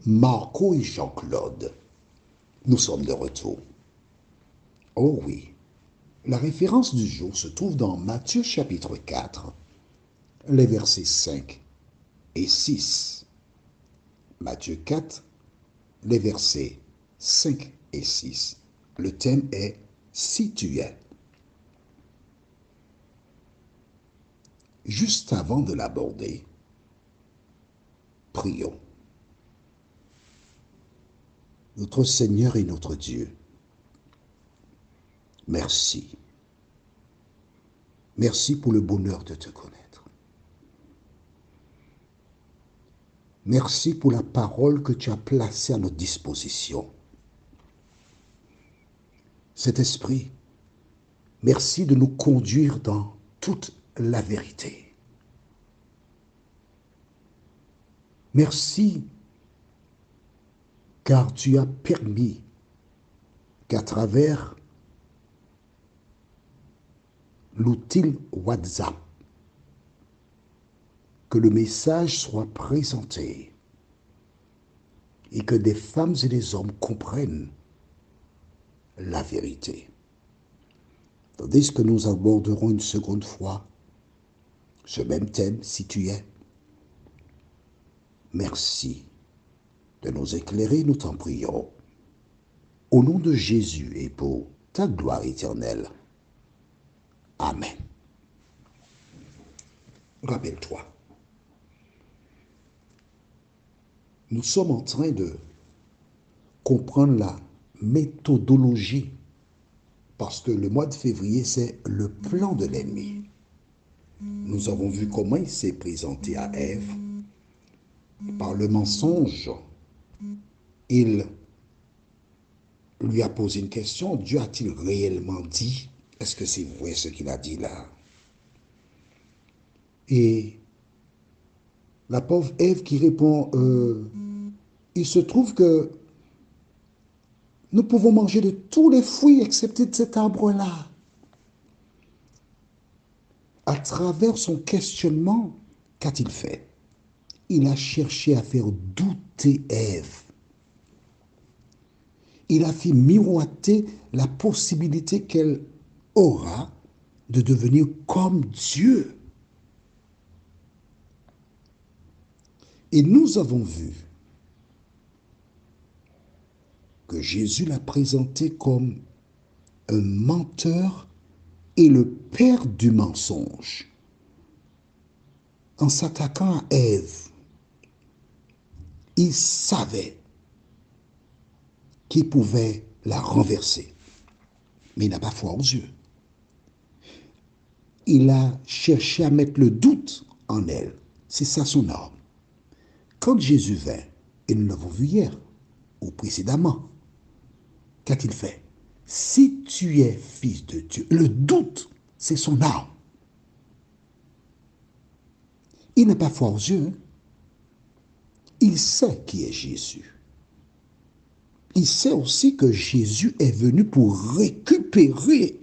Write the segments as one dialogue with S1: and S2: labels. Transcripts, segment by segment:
S1: Marco et Jean-Claude, nous sommes de retour. Oh oui, la référence du jour se trouve dans Matthieu chapitre 4, les versets 5 et 6. Matthieu 4, les versets 5 et 6. Le thème est « Si tu es ». Juste avant de l'aborder, prions. Notre Seigneur et notre Dieu, merci. Merci pour le bonheur de te connaître. Merci pour la parole que tu as placée à notre disposition. Cet esprit, merci de nous conduire dans toute la vérité. Merci car tu as permis qu'à travers l'outil WhatsApp, que le message soit présenté et que des femmes et des hommes comprennent la vérité. Tandis que nous aborderons une seconde fois ce même thème, si tu es. Merci de nous éclairer, nous t'en prions. Au nom de Jésus et pour ta gloire éternelle. Amen. Rappelle-toi, nous sommes en train de comprendre la méthodologie parce que le mois de février, c'est le plan de l'ennemi. Nous avons vu comment il s'est présenté à Ève. Par le mensonge, il lui a posé une question. Dieu a-t-il réellement dit? Est-ce que c'est vrai ce qu'il a dit là? Et la pauvre Ève qui répond, il se trouve que nous pouvons manger de tous les fruits excepté de cet arbre-là. À travers son questionnement, qu'a-t-il fait? Il a cherché à faire douter Ève. Il a fait miroiter la possibilité qu'elle aura de devenir comme Dieu. Et nous avons vu que Jésus l'a présenté comme un menteur et le père du mensonge. En s'attaquant à Ève, il savait qu'il pouvait la renverser. Mais il n'a pas foi aux yeux. Il a cherché à mettre le doute en elle. C'est ça son arme. Quand Jésus vint, et nous l'avons vu hier, ou précédemment, qu'a-t-il fait? Si tu es fils de Dieu, le doute, c'est son arme. Il n'a pas foi aux yeux. Il sait qui est Jésus. Il sait aussi que Jésus est venu pour récupérer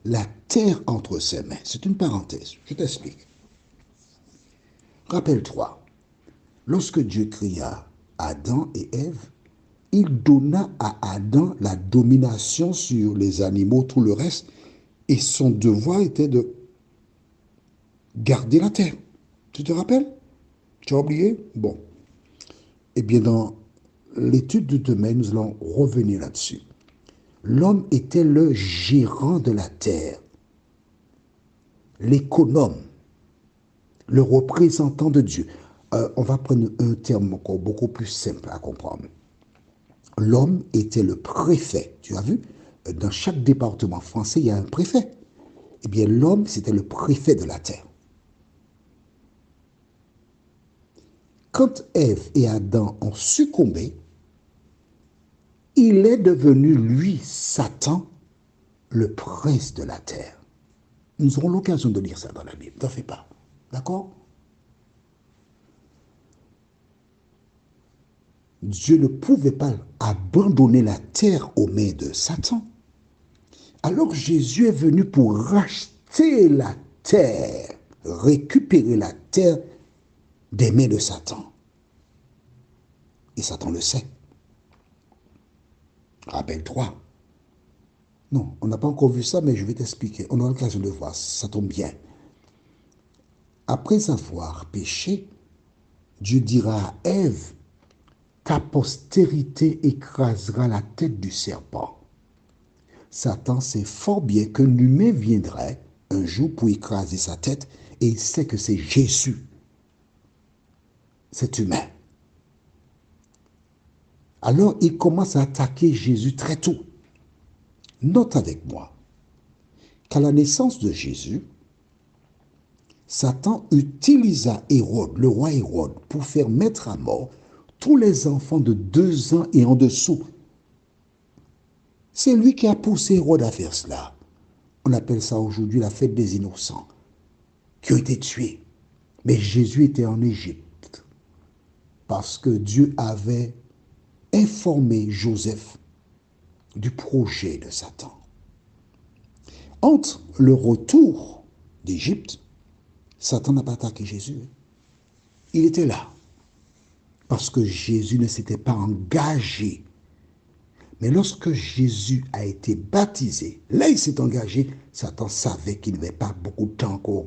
S1: la terre entre ses mains. C'est une parenthèse, je t'explique. Rappelle-toi, lorsque Dieu créa Adam et Ève, il donna à Adam la domination sur les animaux, tout le reste, et son devoir était de garder la terre. Tu te rappelles? Tu as oublié? Bon. Eh bien, dans l'étude de demain, nous allons revenir là-dessus. L'homme était le gérant de la terre, l'économe, le représentant de Dieu. On va prendre un terme encore beaucoup plus simple à comprendre. L'homme était le préfet. Tu as vu? Dans chaque département français, il y a un préfet. Eh bien, l'homme, c'était le préfet de la terre. Quand Ève et Adam ont succombé, il est devenu, lui, Satan, le prince de la terre. Nous aurons l'occasion de lire ça dans la Bible. T'en fais pas. D'accord? Dieu ne pouvait pas abandonner la terre aux mains de Satan. Alors Jésus est venu pour racheter la terre, récupérer la terre des mains de Satan. Et Satan le sait. Rappelle-toi. Non, on n'a pas encore vu ça, mais je vais t'expliquer. On aura l'occasion de voir, ça tombe bien. Après avoir péché, Dieu dira à Ève, ta postérité écrasera la tête du serpent. Satan sait fort bien que l'humain viendrait un jour pour écraser sa tête et il sait que c'est Jésus. C'est humain. Alors il commence à attaquer Jésus très tôt. Note avec moi qu'à la naissance de Jésus, Satan utilisa Hérode, le roi Hérode, pour faire mettre à mort tous les enfants de 2 ans et en dessous. C'est lui qui a poussé Hérode à faire cela. On appelle ça aujourd'hui la fête des innocents, qui ont été tués. Mais Jésus était en Égypte, parce que Dieu avait informé Joseph du projet de Satan. Entre le retour d'Égypte, Satan n'a pas attaqué Jésus. Il était là, parce que Jésus ne s'était pas engagé. Mais lorsque Jésus a été baptisé, là il s'est engagé, Satan savait qu'il n'avait pas beaucoup de temps encore.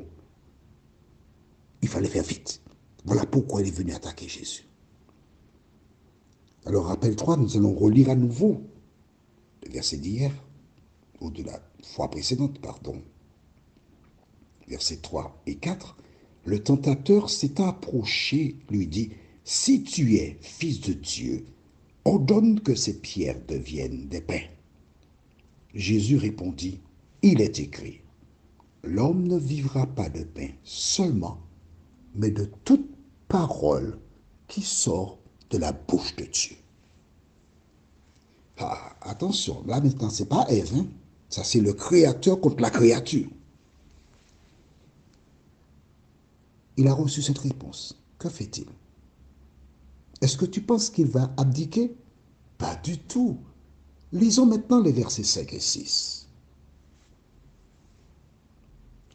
S1: Il fallait faire vite. Voilà pourquoi il est venu attaquer Jésus. Alors rappelle-toi, nous allons relire à nouveau le verset d'hier, ou de la fois précédente, pardon. Versets 3 et 4. Le tentateur s'est approché, lui dit, si tu es fils de Dieu, ordonne que ces pierres deviennent des pains. Jésus répondit, il est écrit, l'homme ne vivra pas de pain seulement, mais de toute parole qui sort de la bouche de Dieu. Ah, attention, là maintenant, ce n'est pas Ève, hein? Ça c'est le créateur contre la créature. Il a reçu cette réponse. Que fait-il? Est-ce que tu penses qu'il va abdiquer? Pas du tout. Lisons maintenant les versets 5 et 6.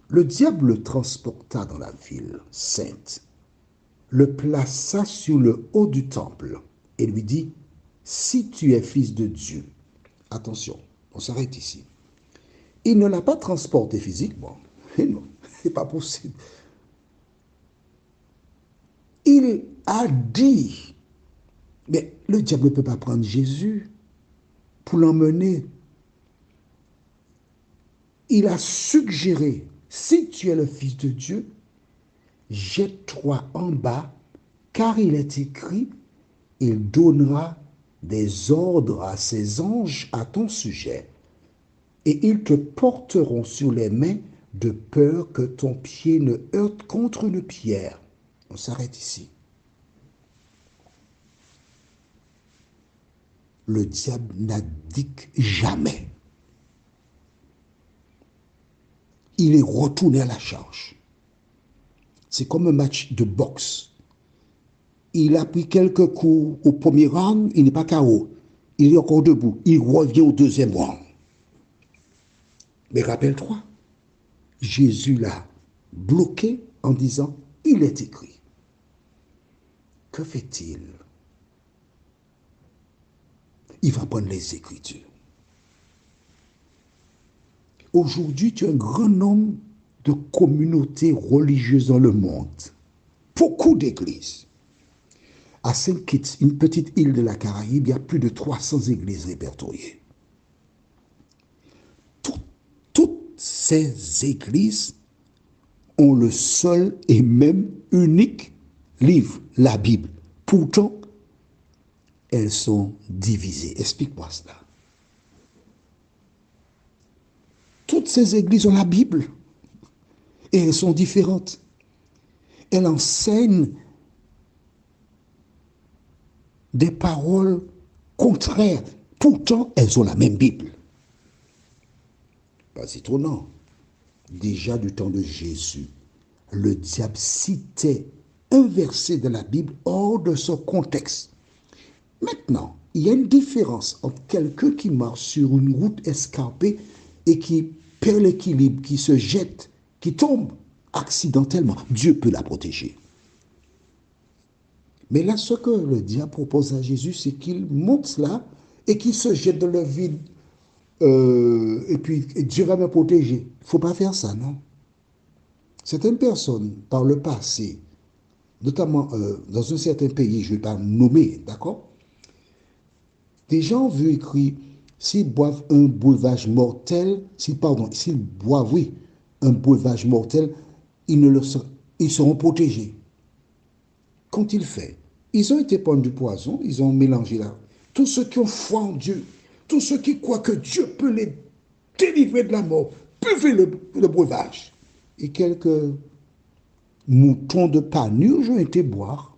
S1: Le diable le transporta dans la ville sainte, le plaça sur le haut du temple et lui dit, si tu es fils de Dieu, attention, on s'arrête ici. Il ne l'a pas transporté physiquement. Non, c'est pas possible. Il a dit, mais le diable ne peut pas prendre Jésus pour l'emmener. Il a suggéré, si tu es le Fils de Dieu, jette-toi en bas, car il est écrit, il donnera des ordres à ses anges à ton sujet, et ils te porteront sur les mains de peur que ton pied ne heurte contre une pierre. On s'arrête ici. Le diable n'abdique jamais. Il est retourné à la charge. C'est comme un match de boxe. Il a pris quelques coups au premier round, il n'est pas KO. Il est encore debout. Il revient au deuxième round. Mais rappelle-toi, Jésus l'a bloqué en disant, il est écrit. Que fait-il? Il va prendre les Écritures. Aujourd'hui, tu as un grand nombre de communautés religieuses dans le monde. Beaucoup d'églises. À Saint-Kitts, une petite île de la Caraïbe, il y a plus de 300 églises répertoriées. Toutes ces églises ont le seul et même unique livre, la Bible. Pourtant, elles sont divisées. Explique-moi cela. Toutes ces églises ont la Bible et elles sont différentes. Elles enseignent des paroles contraires. Pourtant, elles ont la même Bible. Pas étonnant. Déjà du temps de Jésus, le diable citait un verset de la Bible hors de son contexte. Maintenant, il y a une différence entre quelqu'un qui marche sur une route escarpée et qui perd l'équilibre, qui se jette, qui tombe accidentellement. Dieu peut la protéger. Mais là, ce que le diable propose à Jésus, c'est qu'il monte là et qu'il se jette dans le vide. Et puis, Dieu va me protéger. Il ne faut pas faire ça, non? Certaines personnes, par le passé, notamment dans un certain pays, je ne vais pas nommer, d'accord? Des gens ont vu écrit, s'ils boivent un breuvage mortel, s'ils boivent, oui, un breuvage mortel, ils seront protégés. Qu'ont-ils fait? Ils ont été prendre du poison, ils ont mélangé là. Tous ceux qui ont foi en Dieu, tous ceux qui croient que Dieu peut les délivrer de la mort, buvez le breuvage. Et quelques moutons de panurge ont été boire.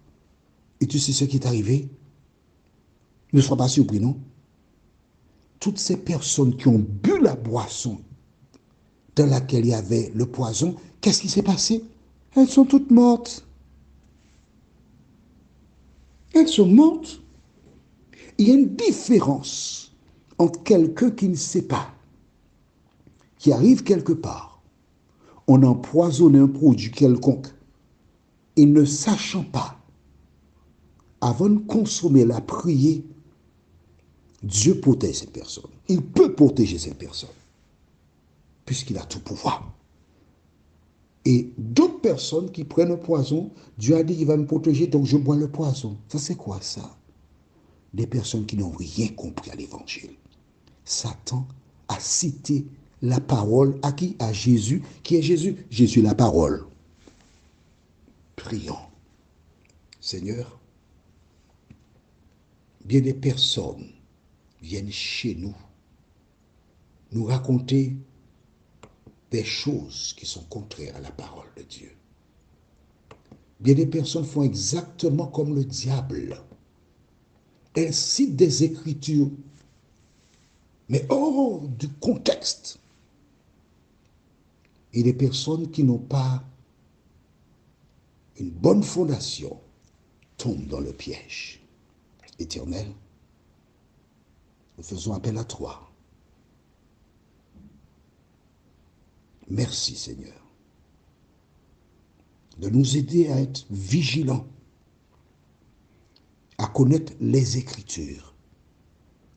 S1: Et tu sais ce qui est arrivé? Ne sois pas surpris, non? Toutes ces personnes qui ont bu la boisson dans laquelle il y avait le poison, qu'est-ce qui s'est passé? Elles sont toutes mortes. Elles sont mortes. Il y a une différence entre quelqu'un qui ne sait pas, qui arrive quelque part, on empoisonne un produit quelconque, et ne sachant pas, avant de consommer la prier, Dieu protège cette personne. Il peut protéger cette personne, puisqu'il a tout pouvoir. Et d'autres personnes qui prennent le poison, Dieu a dit qu'il va me protéger, donc je bois le poison. Ça, c'est quoi ça? Des personnes qui n'ont rien compris à l'évangile. Satan a cité la parole à qui? À Jésus. Qui est Jésus? Jésus la parole. Prions. Seigneur, bien des personnes viennent chez nous, nous raconter des choses qui sont contraires à la parole de Dieu. Bien des personnes font exactement comme le diable. Elles citent des écritures, mais hors du contexte. Et les personnes qui n'ont pas une bonne fondation tombent dans le piège. Éternel, nous faisons appel à toi. Merci Seigneur de nous aider à être vigilants, à connaître les Écritures.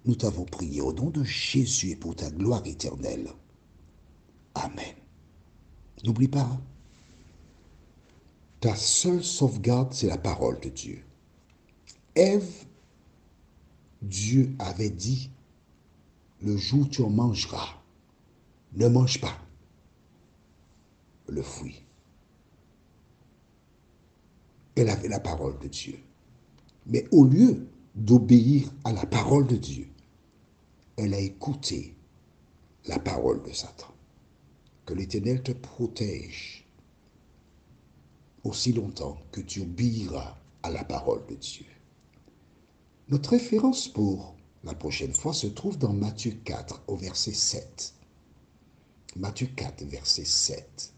S1: Nous t'avons prié au nom de Jésus et pour ta gloire éternelle. Amen. N'oublie pas, ta seule sauvegarde, c'est la parole de Dieu. Ève, Dieu avait dit, le jour où tu en mangeras, ne mange pas le fruit. Elle avait la parole de Dieu. Mais au lieu d'obéir à la parole de Dieu, elle a écouté la parole de Satan. Que l'Éternel te protège aussi longtemps que tu obéiras à la parole de Dieu. Notre référence pour la prochaine fois se trouve dans Matthieu 4 au verset 7. Matthieu 4, verset 7.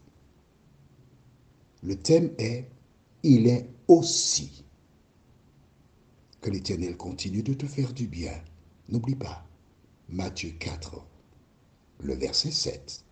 S1: Le thème est « Il est aussi ». Que l'Éternel continue de te faire du bien. N'oublie pas, Matthieu 4, le verset 7.